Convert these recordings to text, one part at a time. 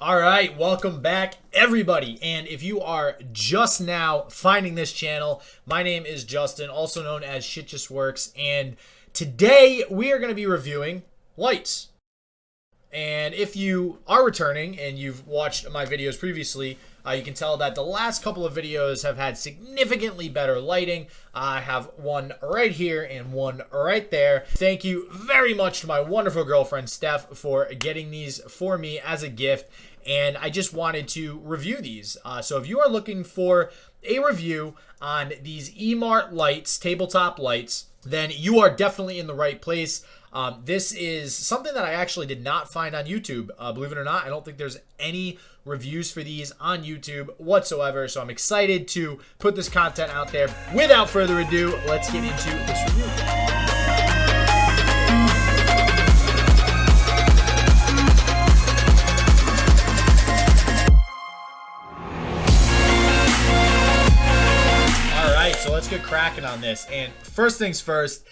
All right, welcome back, everybody. And if you are just now finding this channel, my name is Justin, also known as Shit Just Works. And today we are going to be reviewing lights. And if you are returning and you've watched my videos previously, you can tell that the last couple of videos have had significantly better lighting. I have one right here and one right there. Thank you very much to my wonderful girlfriend, Steph, for getting these for me as a gift. And I just wanted to review these. So if you are looking for a review on these EMart lights, tabletop lights, then you are definitely in the right place. This is something that I actually did not find on YouTube. Believe it or not, I don't think there's any reviews for these on YouTube whatsoever. So I'm excited to put this content out there. Without further ado, let's get into this review. So let's get cracking on this. And first things first,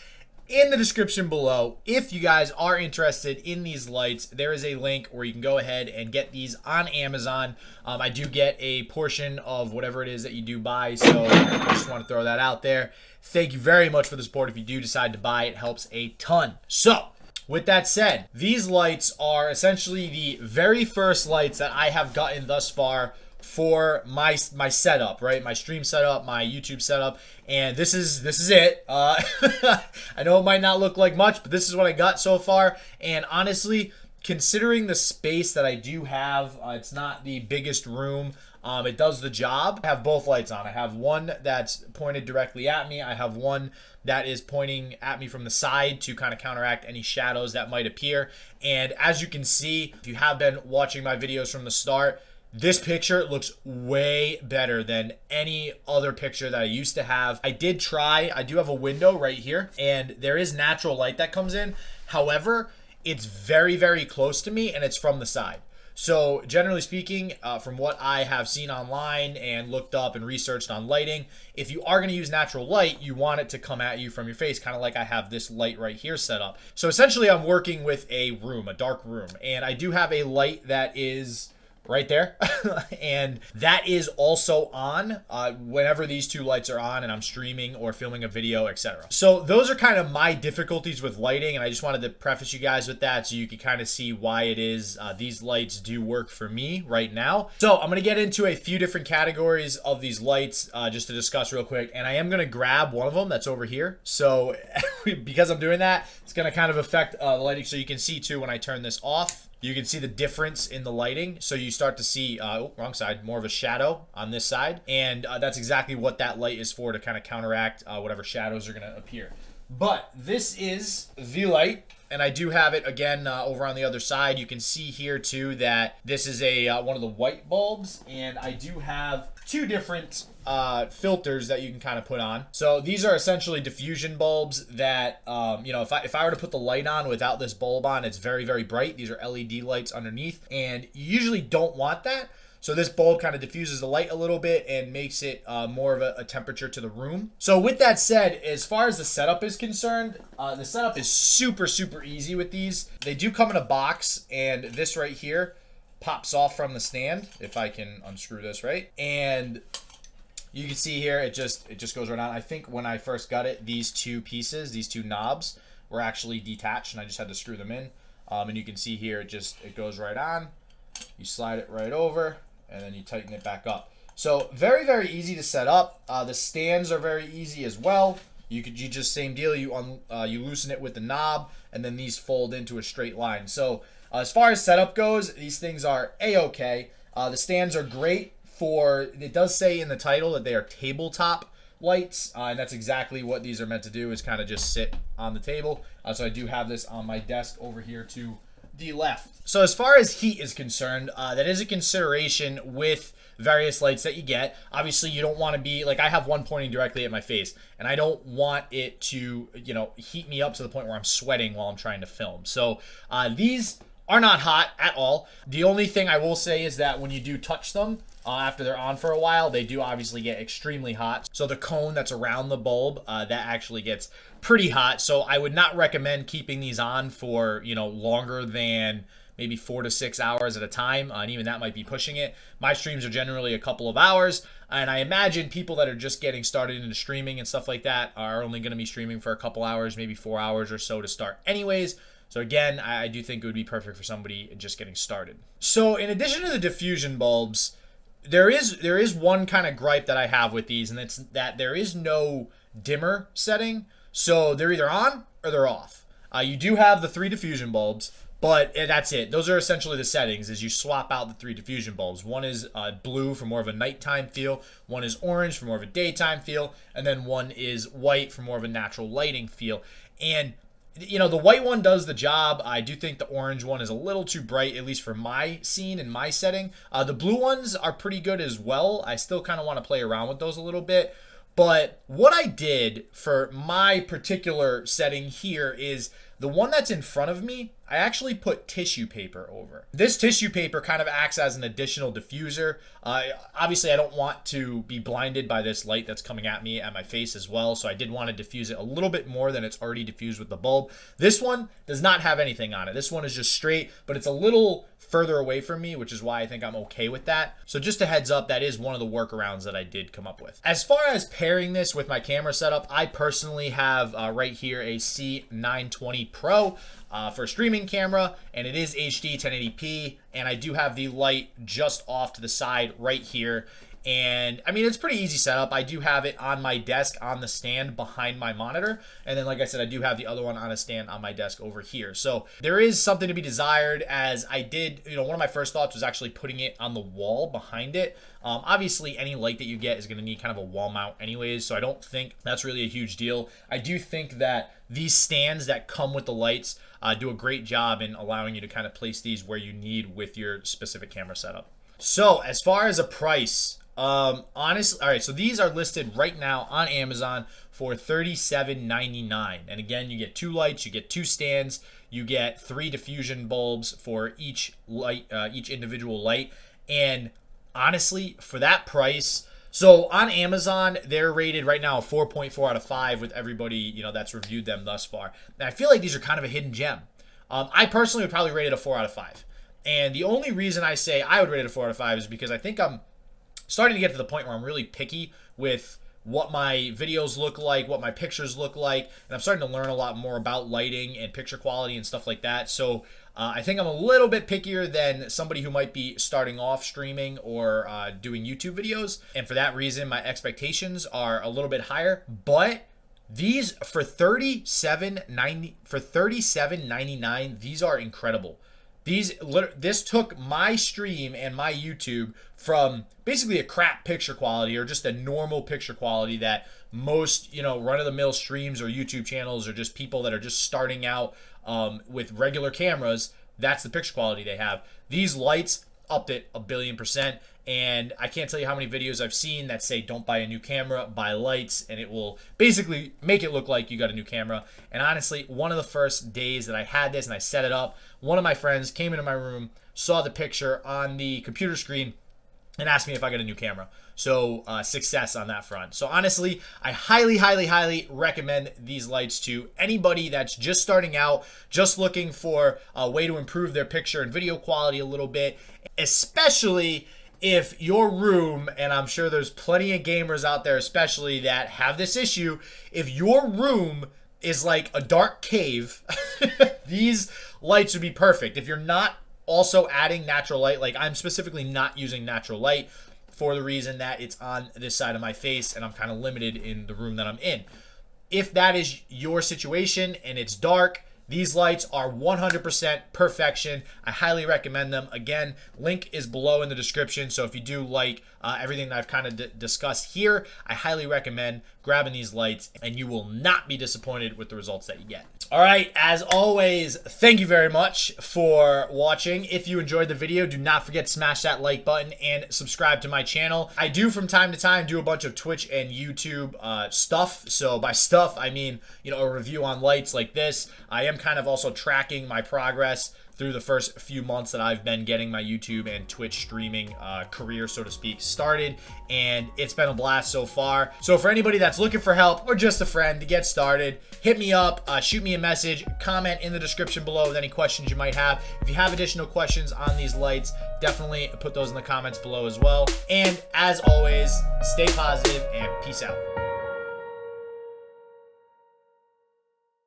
in the description below, if you guys are interested in these lights, there is a link where you can go ahead and get these on Amazon. I do get a portion of whatever it is that you do buy, so I just want to throw that out there. Thank you very much for the support. If you do decide to buy, it helps a ton. So with that said, these lights are essentially the very first lights that I have gotten thus far for my setup, right? My stream setup, my YouTube setup, and this is it. I know it might not look like much, but this is what I got so far. And honestly, considering the space that I do have, it's not the biggest room. It does the job. I have both lights on. I have one that's pointed directly at me. I have one that is pointing at me from the side to kind of counteract any shadows that might appear. And as you can see, if you have been watching my videos from the start, this picture looks way better than any other picture that I used to have. I do have a window right here, and there is natural light that comes in. However, it's very, very close to me, and it's from the side. So generally speaking, from what I have seen online and looked up and researched on lighting, if you are going to use natural light, you want it to come at you from your face, kind of like I have this light right here set up. So essentially, I'm working with a room, a dark room, and I do have a light that is right there and that is also on whenever these two lights are on and I'm streaming or filming a video, etc. So those are kind of my difficulties with lighting, and I just wanted to preface you guys with that so you can kind of see why it is these lights do work for me right now. So I'm going to get into a few different categories of these lights just to discuss real quick, and I am going to grab one of them that's over here. So because I'm doing that, it's going to kind of affect the lighting. So you can see too when I turn this off, you can see the difference in the lighting. So you start to see, wrong side, more of a shadow on this side. And that's exactly what that light is for, to kind of counteract whatever shadows are going to appear. But this is the light, and I do have it again over on the other side. You can see here too that this is a one of the white bulbs, and I do have two different filters that you can kind of put on. So these are essentially diffusion bulbs that, you know, if I were to put the light on without this bulb on, it's very, very bright. These are LED lights underneath, and you usually don't want that. So this bulb kind of diffuses the light a little bit and makes it more of a temperature to the room. So with that said, as far as the setup is concerned, the setup is super, super easy with these. They do come in a box, and this right here pops off from the stand, if I can unscrew this right. And you can see here, it just goes right on. I think when I first got it, these two pieces, these two knobs were actually detached, and I just had to screw them in. And you can see here, it goes right on. You slide it right over, and then you tighten it back up. So very, very easy to set up. The stands are very easy as well. You just same deal. You loosen it with the knob, and then these fold into a straight line. So as far as setup goes, these things are a-okay. The stands are great for, it does say in the title that they are tabletop lights, and that's exactly what these are meant to do, is kind of just sit on the table. So I do have this on my desk over here to the left. So as far as heat is concerned, that is a consideration with various lights that you get. Obviously, you don't want to be, like I have one pointing directly at my face, and I don't want it to, you know, heat me up to the point where I'm sweating while I'm trying to film. So these are not hot at all. The only thing I will say is that when you do touch them, after they're on for a while, they do obviously get extremely hot. So the cone that's around the bulb, that actually gets pretty hot. So I would not recommend keeping these on for, you know, longer than maybe 4 to 6 hours at a time, and even that might be pushing it. My streams are generally a couple of hours, and I imagine people that are just getting started into streaming and stuff like that are only going to be streaming for a couple hours, maybe 4 hours or so to start anyways. So again, I do think it would be perfect for somebody just getting started. So in addition to the diffusion bulbs, there is one kind of gripe that I have with these, and it's that there is no dimmer setting. So they're either on or they're off. You do have the 3 diffusion bulbs, but that's it. Those are essentially the settings, is you swap out the 3 diffusion bulbs. One is blue for more of a nighttime feel, one is orange for more of a daytime feel, and then one is white for more of a natural lighting feel. And you know, the white one does the job. I do think the orange one is a little too bright, at least for my scene and my setting. The blue ones are pretty good as well. I still kind of want to play around with those a little bit. But what I did for my particular setting here is the one that's in front of me, I actually put tissue paper over. This tissue paper kind of acts as an additional diffuser. Obviously, I don't want to be blinded by this light that's coming at me at my face as well, so I did want to diffuse it a little bit more than it's already diffused with the bulb. This one does not have anything on it. This one is just straight, but it's a little further away from me, which is why I think I'm okay with that. So just a heads up, that is one of the workarounds that I did come up with. As far as pairing this with my camera setup, I personally have right here a C920 Pro for a streaming camera, and it is HD 1080p, and I do have the light just off to the side right here. And I mean, it's pretty easy setup. I do have it on my desk on the stand behind my monitor. And then, like I said, I do have the other one on a stand on my desk over here. So there is something to be desired, as I did, you know, one of my first thoughts was actually putting it on the wall behind it. Obviously, any light that you get is going to need kind of a wall mount anyways, so I don't think that's really a huge deal. I do think that these stands that come with the lights do a great job in allowing you to kind of place these where you need with your specific camera setup. So as far as a price, honestly, all right, so these are listed right now on Amazon for $37.99. And again, you get 2 lights, you get 2 stands, you get 3 diffusion bulbs for each light, each individual light. And honestly, for that price, so on Amazon, they're rated right now a 4.4 out of 5 with everybody, you know, that's reviewed them thus far. And I feel like these are kind of a hidden gem. I personally would probably rate it a 4 out of 5. And the only reason I say I would rate it a 4 out of 5 is because I think I'm starting to get to the point where I'm really picky with what my videos look like, what my pictures look like, and I'm starting to learn a lot more about lighting and picture quality and stuff like that. So I think I'm a little bit pickier than somebody who might be starting off streaming or doing YouTube videos, and for that reason, my expectations are a little bit higher. But these for $37.99, these are incredible. This took my stream and my YouTube from basically a crap picture quality, or just a normal picture quality that most, you know, run-of-the-mill streams or YouTube channels, or just people that are just starting out with regular cameras, that's the picture quality they have. These lights upped it 1,000,000,000%. And I can't tell you how many videos I've seen that say don't buy a new camera, buy lights, and it will basically make it look like you got a new camera. And honestly, one of the first days that I had this and I set it up, one of my friends came into my room, saw the picture on the computer screen, and asked me if I got a new camera. So success on that front. So honestly, I highly, highly, highly recommend these lights to anybody that's just starting out, just looking for a way to improve their picture and video quality a little bit, especially if your room, and I'm sure there's plenty of gamers out there especially that have this issue, if your room is like a dark cave, these lights would be perfect. If you're not also adding natural light, like I'm specifically not using natural light for the reason that it's on this side of my face and I'm kind of limited in the room that I'm in. If that is your situation and it's dark, these lights are 100% perfection. I highly recommend them. Again, link is below in the description. So if you do like everything that I've kind of discussed here, I highly recommend grabbing these lights, and you will not be disappointed with the results that you get. All right, as always, thank you very much for watching. If you enjoyed the video, do not forget to smash that like button and subscribe to my channel. I do from time to time do a bunch of Twitch and YouTube stuff. So by stuff, I mean, you know, a review on lights like this. I am kind of also tracking my progress through the first few months that I've been getting my YouTube and Twitch streaming career, so to speak, started, and it's been a blast so far. So for anybody that's looking for help or just a friend to get started, hit me up, shoot me a message, comment in the description below with any questions you might have. If you have additional questions on these lights, definitely put those in the comments below as well. And as always, stay positive and peace out.